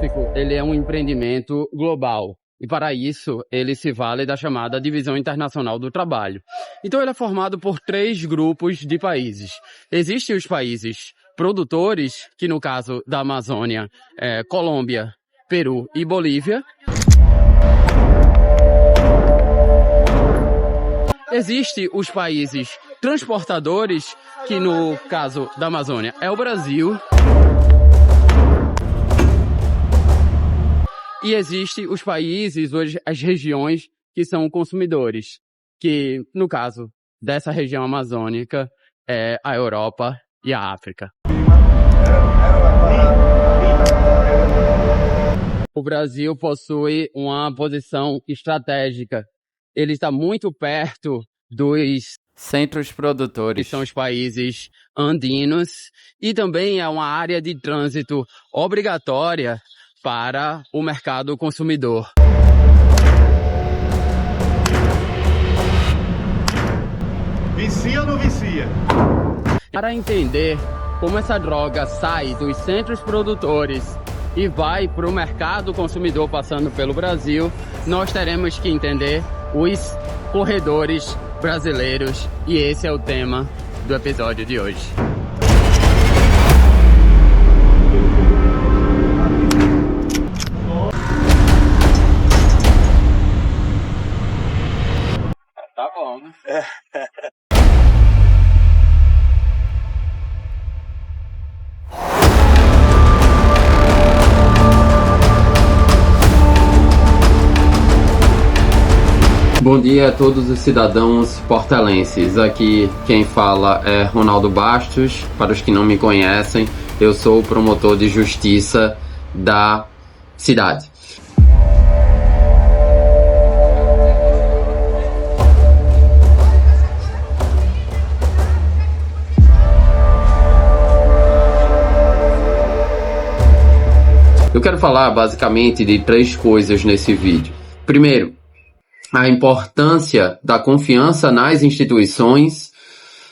tráfico, ele é um empreendimento global. E para isso, ele se vale da chamada Divisão Internacional do Trabalho. Então ele é formado por 3 grupos de países. Existem os países produtores, que no caso da Amazônia, Colômbia, Peru e Bolívia. Existem os países transportadores, que no caso da Amazônia é o Brasil. E existem os países, hoje as regiões que são consumidores, que no caso dessa região amazônica é a Europa e a África. O Brasil possui uma posição estratégica. Ele está muito perto dos centros produtores, que são os países andinos, e também é uma área de trânsito obrigatória para o mercado consumidor. Vicia ou não vicia? Para entender como essa droga sai dos centros produtores e vai para o mercado consumidor passando pelo Brasil, nós teremos que entender os corredores brasileiros, e esse é o tema do episódio de hoje. Tá bom, né? Bom dia a todos os cidadãos portelenses. Aqui quem fala é Ronaldo Bastos. Para os que não me conhecem, eu sou o promotor de justiça da cidade. Eu quero falar basicamente de 3 coisas nesse vídeo. Primeiro, a importância da confiança nas instituições.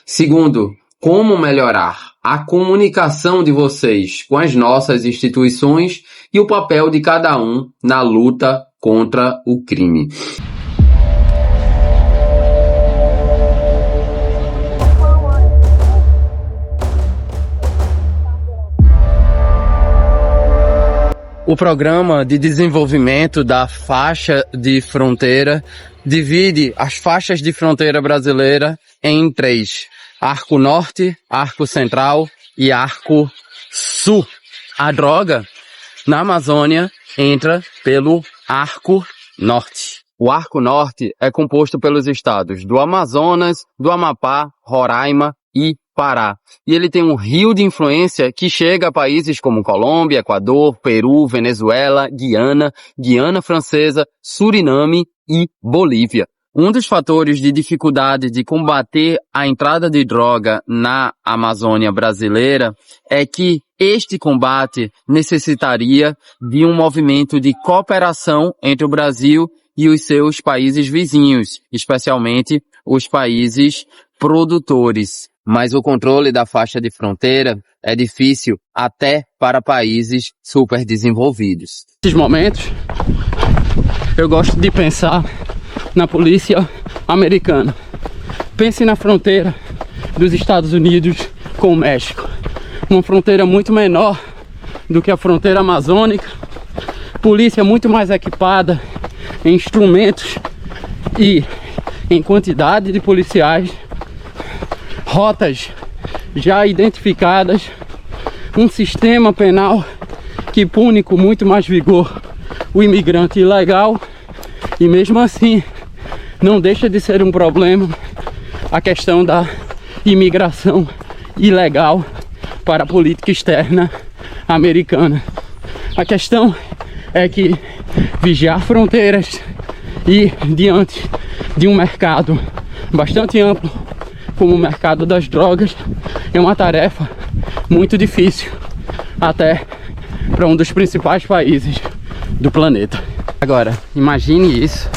Segundo, como melhorar a comunicação de vocês com as nossas instituições e o papel de cada um na luta contra o crime. O Programa de Desenvolvimento da Faixa de Fronteira divide as faixas de fronteira brasileira em 3. Arco Norte, Arco Central e Arco Sul. A droga na Amazônia entra pelo Arco Norte. O Arco Norte é composto pelos estados do Amazonas, do Amapá, Roraima e Pará. E ele tem um rio de influência que chega a países como Colômbia, Equador, Peru, Venezuela, Guiana Francesa, Suriname e Bolívia. Um dos fatores de dificuldade de combater a entrada de droga na Amazônia brasileira é que este combate necessitaria de um movimento de cooperação entre o Brasil e os seus países vizinhos, especialmente os países produtores. Mas o controle da faixa de fronteira é difícil até para países super desenvolvidos. Nesses momentos, eu gosto de pensar na polícia americana. Pense na fronteira dos Estados Unidos com o México. Uma fronteira muito menor do que a fronteira amazônica. Polícia muito mais equipada em instrumentos e em quantidade de policiais. Rotas já identificadas, um sistema penal que pune com muito mais vigor o imigrante ilegal, e mesmo assim não deixa de ser um problema a questão da imigração ilegal para a política externa americana. A questão é que vigiar fronteiras e diante de um mercado bastante amplo como o mercado das drogas é uma tarefa muito difícil, até para um dos principais países do planeta. Agora, imagine isso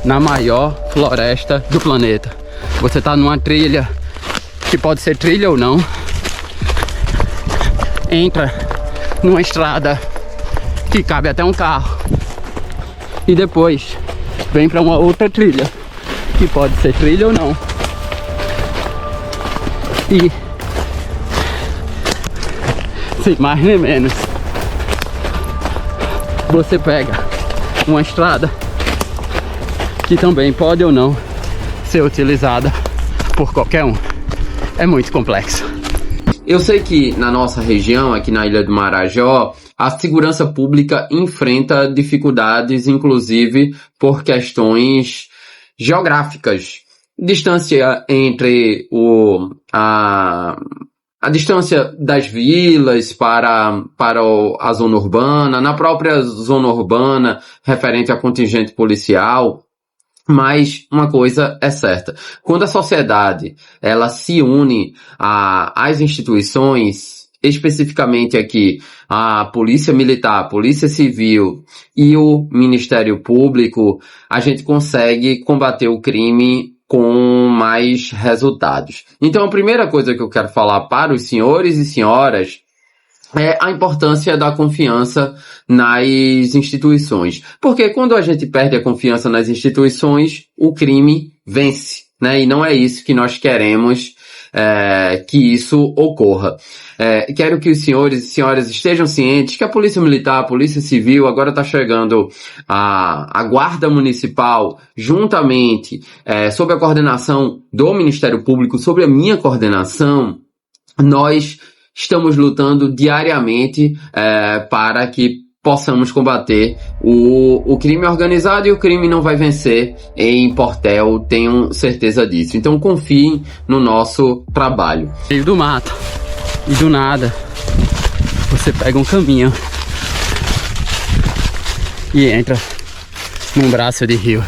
na maior floresta do planeta. Você está numa trilha, que pode ser trilha ou não, entra numa estrada que cabe até um carro. E depois vem para uma outra trilha, que pode ser trilha ou não. E sem mais nem menos, você pega uma estrada que também pode ou não ser utilizada por qualquer um. É muito complexo. Eu sei que na nossa região, aqui na Ilha do Marajó, a segurança pública enfrenta dificuldades, inclusive por questões geográficas. Distância entre a distância das vilas para a zona urbana, na própria zona urbana, referente a contingente policial. Mas uma coisa é certa, quando a sociedade ela se une às instituições, especificamente aqui a Polícia Militar, a Polícia Civil e o Ministério Público, a gente consegue combater o crime com mais resultados. Então a primeira coisa que eu quero falar para os senhores e senhoras é a importância da confiança nas instituições. Porque quando a gente perde a confiança nas instituições, o crime vence, né? E não é isso que nós queremos que isso ocorra. Quero que os senhores e senhoras estejam cientes que a Polícia Militar, a Polícia Civil, agora está chegando a Guarda Municipal, juntamente, sob a coordenação do Ministério Público, sob a minha coordenação, nós estamos lutando diariamente para que possamos combater o crime organizado, e o crime não vai vencer em Portel, tenham certeza disso. Então confiem no nosso trabalho. Meio do mato e do nada você pega um caminho e entra num braço de rio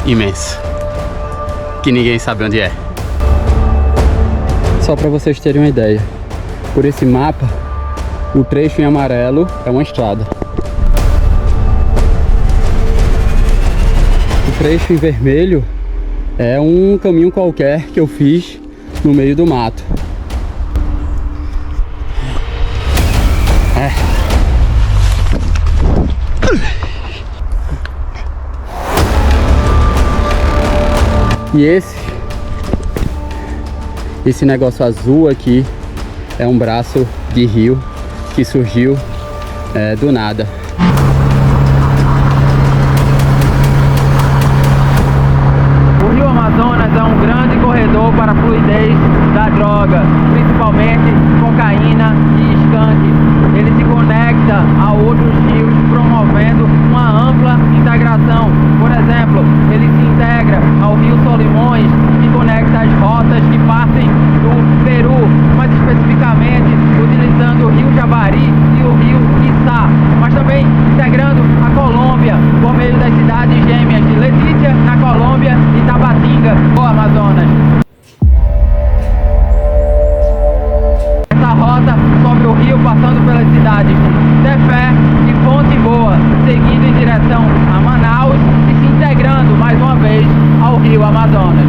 imenso que ninguém sabe onde é. Só para vocês terem uma ideia, por esse mapa, o trecho em amarelo é uma estrada. O trecho em vermelho é um caminho qualquer que eu fiz no meio do mato. E esse negócio azul aqui é um braço de rio que surgiu do nada. O Rio Amazonas é um grande corredor para a fluidez da droga, principalmente cocaína e skunk. Ele se conecta a outros rios, promovendo uma ampla integração. Por exemplo, ele se integra ao Rio Solimões, que conecta as rotas que partem do Peru, mais especificamente utilizando o Rio Javari e o Rio Içá, mas também integrando a Colômbia por meio das cidades gêmeas de Letícia, na Colômbia, e Tabatinga, no Amazonas. Essa rota sobe o rio passando pelas cidades de Tefé e Fonte Boa, seguindo em direção a Manaus e se integrando mais uma vez ao Rio Amazonas.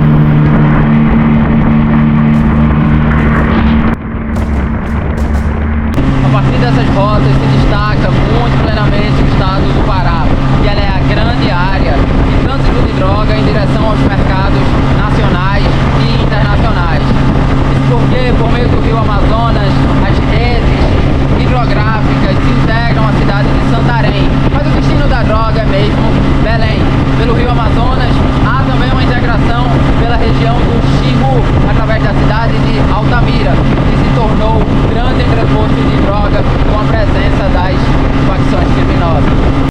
A partir dessas rotas se destaca muito plenamente o estado do Pará, e ela é a grande área de trânsito de droga em direção aos mercados nacionais e internacionais. Isso porque, por meio do Rio Amazonas, as redes hidrográficas se integram à cidade de Santarém, mas o destino da droga é mesmo Belém. Pelo Rio Amazonas, há também uma integração pela região do Xingu, através da cidade de Altamira, que se tornou um grande entreposto de droga com a presença das facções criminosas.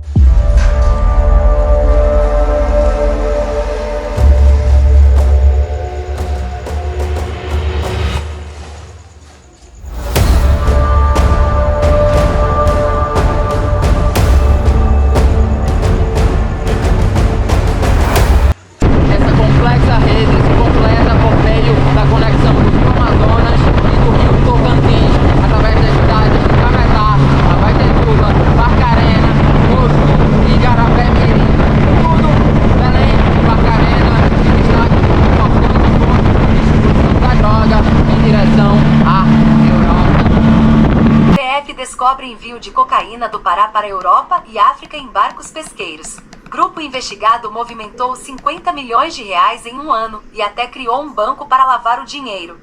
descobre envio de cocaína do Pará para a Europa e África em barcos pesqueiros. Grupo investigado movimentou 50 milhões de reais em um ano e até criou um banco para lavar o dinheiro.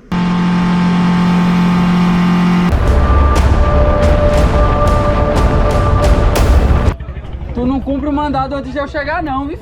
Tu não cumpre o mandado antes de eu chegar não, viu?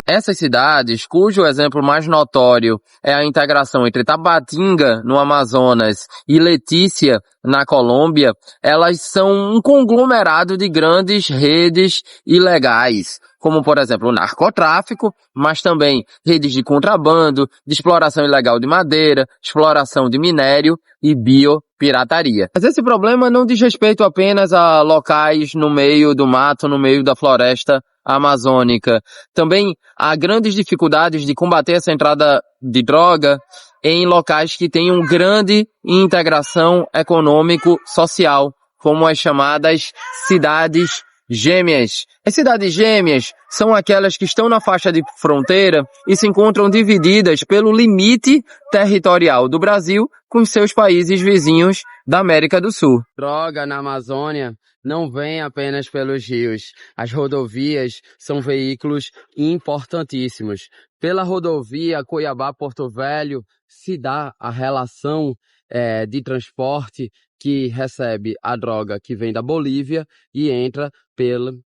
Essas cidades, cujo exemplo mais notório é a integração entre Tabatinga, no Amazonas, e Letícia, na Colômbia, elas são um conglomerado de grandes redes ilegais, como, por exemplo, o narcotráfico, mas também redes de contrabando, de exploração ilegal de madeira, exploração de minério e biopirataria. Mas esse problema não diz respeito apenas a locais no meio do mato, no meio da floresta amazônica. Também há grandes dificuldades de combater essa entrada de droga em locais que tenham grande integração econômico-social, como as chamadas cidades gêmeas. As cidades gêmeas são aquelas que estão na faixa de fronteira e se encontram divididas pelo limite territorial do Brasil com seus países vizinhos da América do Sul. Droga na Amazônia não vem apenas pelos rios. As rodovias são veículos importantíssimos. Pela rodovia Cuiabá-Porto Velho se dá a relação de transporte que recebe a droga que vem da Bolívia e entra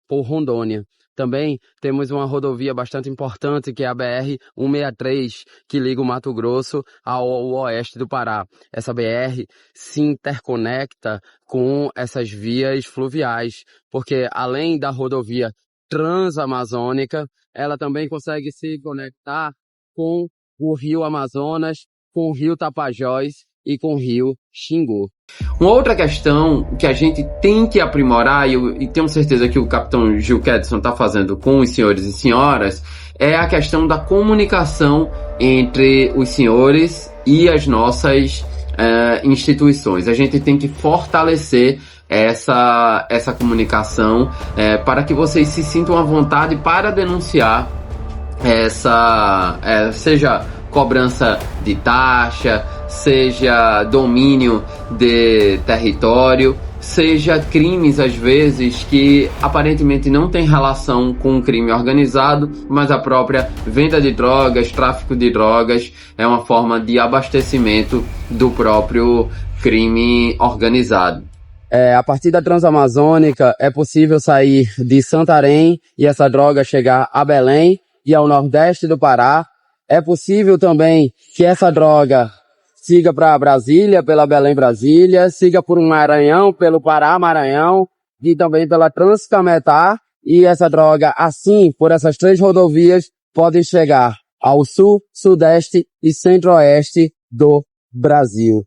por Rondônia. Também temos uma rodovia bastante importante que é a BR-163, que liga o Mato Grosso ao oeste do Pará. Essa BR se interconecta com essas vias fluviais, porque além da rodovia transamazônica, ela também consegue se conectar com o rio Amazonas, com o rio Tapajós e com o rio Xingu. Uma outra questão que a gente tem que aprimorar, e tenho certeza que o capitão Gil Kedson está fazendo com os senhores e senhoras, é a questão da comunicação entre os senhores e as nossas instituições. A gente tem que fortalecer essa comunicação para que vocês se sintam à vontade para denunciar seja cobrança de taxa, seja domínio de território, seja crimes às vezes que aparentemente não tem relação com o crime organizado, mas a própria venda de drogas, tráfico de drogas é uma forma de abastecimento do próprio crime organizado. A partir da Transamazônica é possível sair de Santarém e essa droga chegar a Belém e ao nordeste do Pará. É possível também que essa droga siga para Brasília, pela Belém-Brasília, siga por um Maranhão, pelo Pará-Maranhão e também pela Transcametá. E essa droga, assim, por essas 3 rodovias, pode chegar ao sul, sudeste e centro-oeste do Brasil.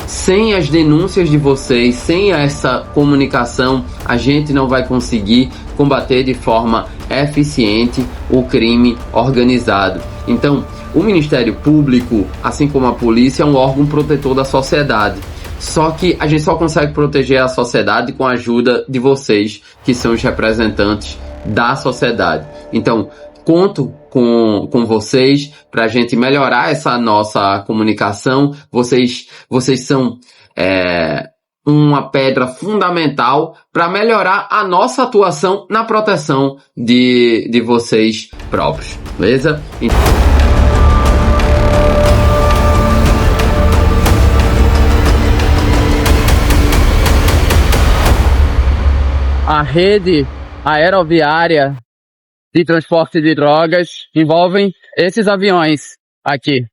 Sem as denúncias de vocês, sem essa comunicação, a gente não vai conseguir combater de forma eficiente o crime organizado. Então, o Ministério Público, assim como a polícia, é um órgão protetor da sociedade. Só que a gente só consegue proteger a sociedade com a ajuda de vocês, que são os representantes da sociedade. Então, conto com vocês para a gente melhorar essa nossa comunicação. Vocês são uma pedra fundamental para melhorar a nossa atuação na proteção de vocês próprios, beleza? A rede aeroviária de transporte de drogas envolvem esses aviões aqui.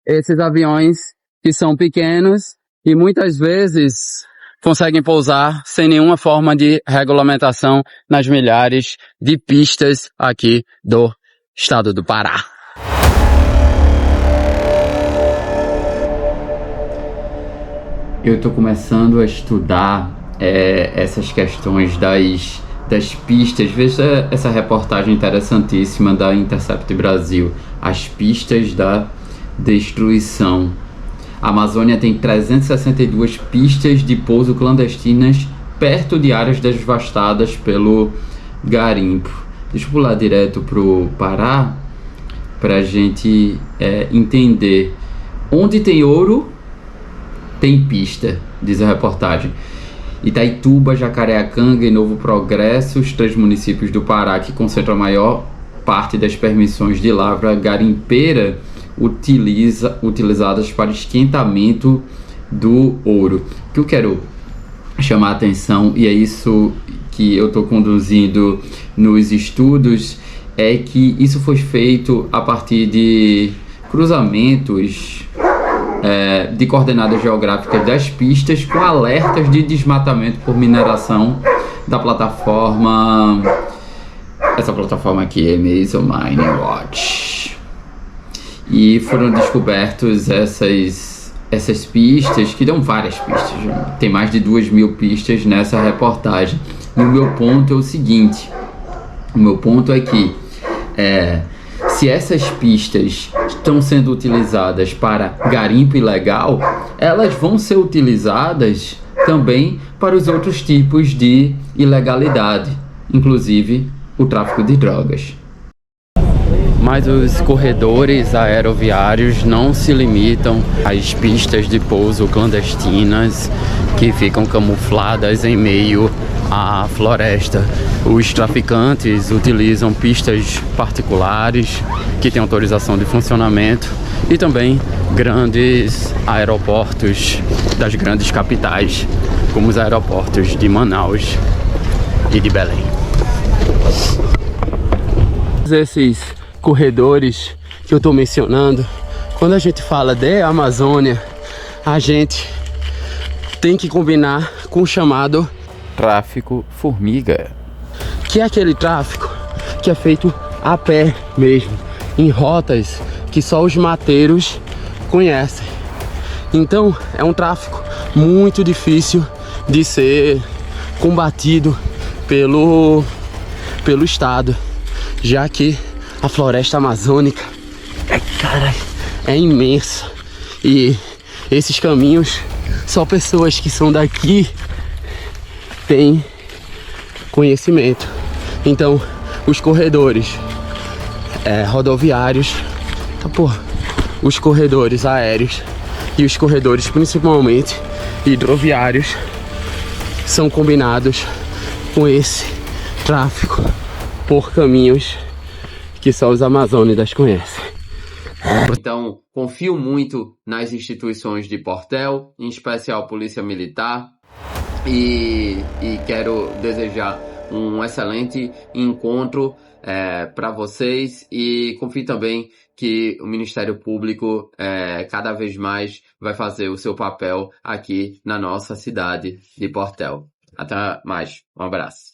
Esses aviões que são pequenos e muitas vezes conseguem pousar sem nenhuma forma de regulamentação nas milhares de pistas aqui do estado do Pará. Eu estou começando a estudar essas questões das das pistas. Veja essa reportagem interessantíssima da Intercept Brasil, as pistas da destruição. A Amazônia tem 362 pistas de pouso clandestinas perto de áreas devastadas pelo garimpo. Deixa eu pular direto pro Pará para a gente entender. Onde tem ouro, tem pista, diz a reportagem. Itaituba, Jacareacanga e Novo Progresso, os 3 municípios do Pará que concentram a maior parte das permissões de lavra garimpeira utilizadas para esquentamento do ouro. O que eu quero chamar a atenção, e é isso que eu estou conduzindo nos estudos, é que isso foi feito a partir de cruzamentos de coordenadas geográficas das pistas com alertas de desmatamento por mineração da plataforma, essa plataforma aqui é Amazon Mining Watch, e foram descobertos essas pistas, que dão várias pistas, tem mais de 2.000 pistas nessa reportagem. E o meu ponto é o seguinte, o meu ponto é que se essas pistas estão sendo utilizadas para garimpo ilegal, elas vão ser utilizadas também para os outros tipos de ilegalidade, inclusive o tráfico de drogas. Mas os corredores aeroviários não se limitam às pistas de pouso clandestinas que ficam camufladas em meio à floresta. Os traficantes utilizam pistas particulares que têm autorização de funcionamento e também grandes aeroportos das grandes capitais, como os aeroportos de Manaus e de Belém. Esses corredores que eu estou mencionando, quando a gente fala de Amazônia, a gente tem que combinar com o chamado tráfico formiga, que é aquele tráfico que é feito a pé mesmo, em rotas que só os mateiros conhecem. Então é um tráfico muito difícil de ser combatido pelo Estado, já que a floresta amazônica é imensa e esses caminhos só pessoas que são daqui têm conhecimento. Então os corredores rodoviários, os corredores aéreos e os corredores principalmente hidroviários são combinados com esse tráfico por caminhos que só os amazônidas conhecem. Então, confio muito nas instituições de Portel, em especial a Polícia Militar, e quero desejar um excelente encontro para vocês, e confio também que o Ministério Público cada vez mais vai fazer o seu papel aqui na nossa cidade de Portel. Até mais, um abraço.